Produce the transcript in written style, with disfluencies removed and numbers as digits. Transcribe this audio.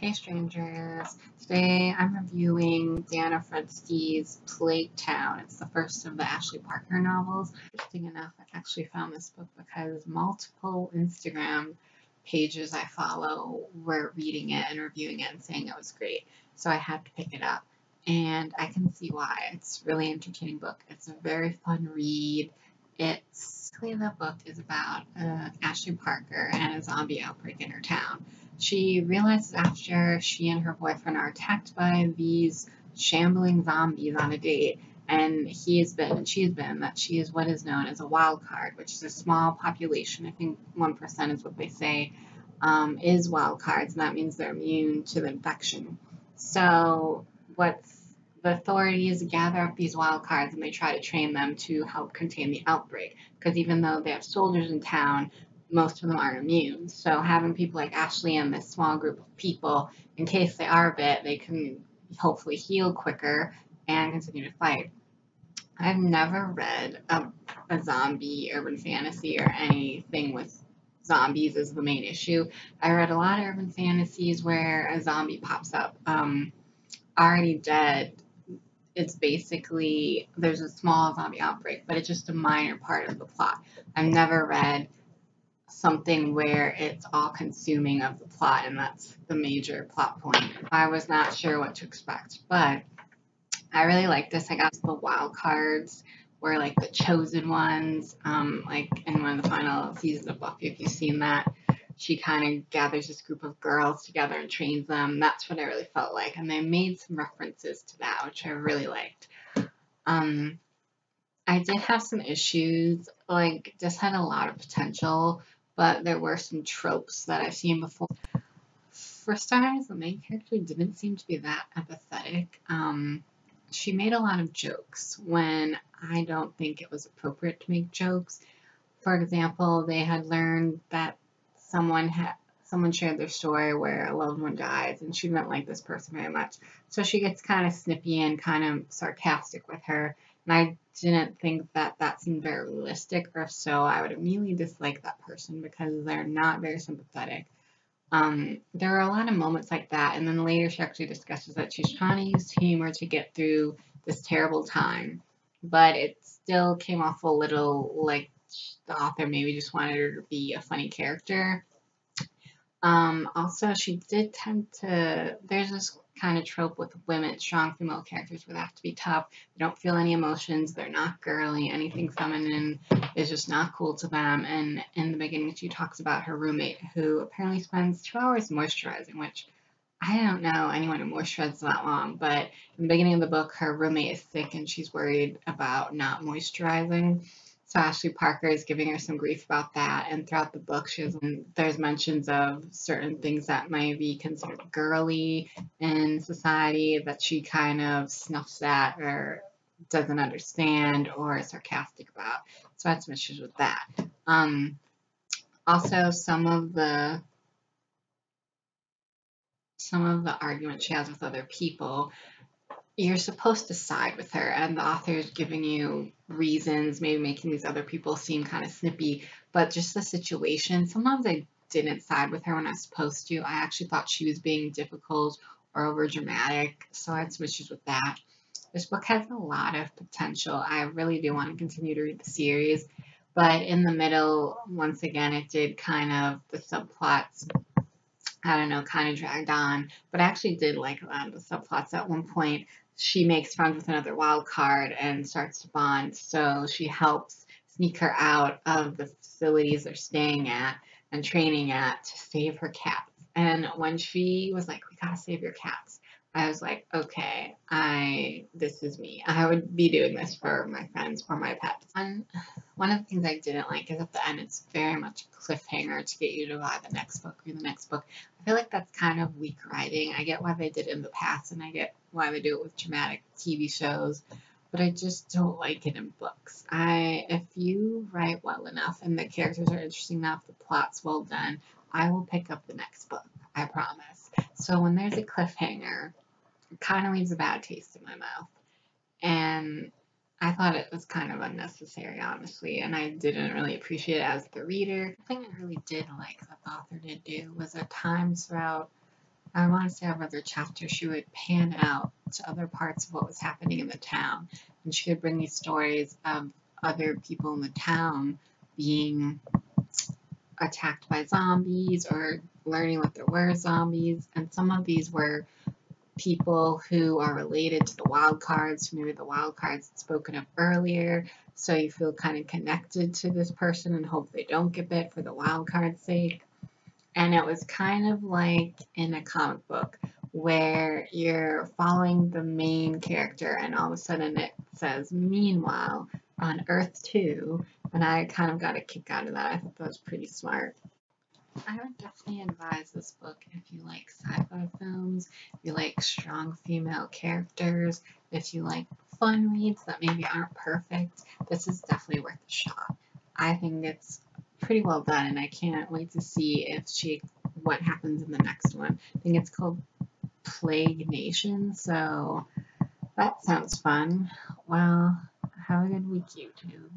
Hey strangers, today I'm reviewing Fredsti's Plague Town. It's the first of the Ashley Parker novels. Interesting enough, I actually found this book because multiple Instagram pages I follow were reading it and reviewing it and saying it was great. So I had to pick it up. And I can see why. It's a really entertaining book. It's a very fun read. The book is about Ashley Parker and a zombie outbreak in her town. She realizes after she and her boyfriend are attacked by these shambling zombies on a date, and she has been, that she is what is known as a wild card, which is a small population. I think 1% is what they say, is wild cards, and that means they're immune to the infection. So, what's the authorities gather up these wild cards and they try to train them to help contain the outbreak. Because even though they have soldiers in town, most of them aren't immune. So having people like Ashley and this small group of people, in case they are bit, they can hopefully heal quicker and continue to fight. I've never read a zombie urban fantasy or anything with zombies as the main issue. I read a lot of urban fantasies where a zombie pops up already dead. It's basically there's a small zombie outbreak, but it's just a minor part of the plot. I've never read something where it's all consuming of the plot and that's the major plot point. I was not sure what to expect, but I really like this. I got the wild cards were like the chosen ones, like in one of the final seasons of Buffy, if you've seen that. She kind of gathers this group of girls together and trains them. That's what I really felt like. And they made some references to that, which I really liked. Um, I did have some issues, like, this had a lot of potential, but there were some tropes that I've seen before. For starters, the main character didn't seem to be that empathetic. She made a lot of jokes when I don't think it was appropriate to make jokes. For example, they had learned that someone shared their story where a loved one dies, and she didn't like this person very much. So she gets kind of snippy and kind of sarcastic with her, and I didn't think that that seemed very realistic, or if so, I would immediately dislike that person because they're not very sympathetic. There are a lot of moments like that, and then later she actually discusses that she's trying to use humor to get through this terrible time, but it still came off a little like the author maybe just wanted her to be a funny character. Also, she did tend to. There's this kind of trope with women, strong female characters, where they have to be tough. They don't feel any emotions. They're not girly. Anything feminine is just not cool to them. And in the beginning, she talks about her roommate, who apparently spends 2 hours moisturizing, which I don't know anyone who moisturizes that long. But in the beginning of the book, her roommate is sick, and she's worried about not moisturizing. So Ashley Parker is giving her some grief about that, and throughout the book, there's mentions of certain things that might be considered girly in society that she kind of snuffs at or doesn't understand or is sarcastic about. So I had some issues with that. Um, Also, some of the arguments she has with other people, you're supposed to side with her, and the author is giving you reasons, maybe making these other people seem kind of snippy, but just the situation. Sometimes I didn't side with her when I was supposed to. I actually thought she was being difficult or over dramatic, so I had some issues with that. This book has a lot of potential. I really do want to continue to read the series, but in the middle, once again, it did kind of, the subplots, I don't know, kind of dragged on. But I actually did like a lot of the subplots. At one point, she makes friends with another wild card and starts to bond. So she helps sneak her out of the facilities they're staying at and training at to save her cats. And when she was like, "We gotta save your cats," I was like, "Okay, this is me. I would be doing this for my friends or my pets." And one of the things I didn't like is at the end, it's very much a cliffhanger to get you to buy the next book or the next book. I feel like that's kind of weak writing. I get why they did it in the past, and I get why they do it with dramatic TV shows, but I just don't like it in books. If you write well enough and the characters are interesting enough, the plot's well done, I will pick up the next book. I promise. So when there's a cliffhanger, it kind of leaves a bad taste in my mouth. And I thought it was kind of unnecessary, honestly, and I didn't really appreciate it as the reader. The thing I really did like that the author did do was at times throughout I want to say over other chapters, she would pan out to other parts of what was happening in the town, and she could bring these stories of other people in the town being attacked by zombies or learning that there were zombies, and some of these were people who are related to the wild cards, maybe the wild cards spoken of earlier, so you feel kind of connected to this person and hope they don't get bit for the wild card's sake. And it was kind of like in a comic book where you're following the main character and all of a sudden it says meanwhile on Earth 2, and I kind of got a kick out of that. I thought that was pretty smart. I would definitely advise this book if you like sci-fi films, if you like strong female characters, if you like fun reads that maybe aren't perfect. This is definitely worth a shot. I think it's pretty well done, and I can't wait to see what happens in the next one. I think it's called Plague Nation, so that sounds fun. Well, have a good week, YouTube.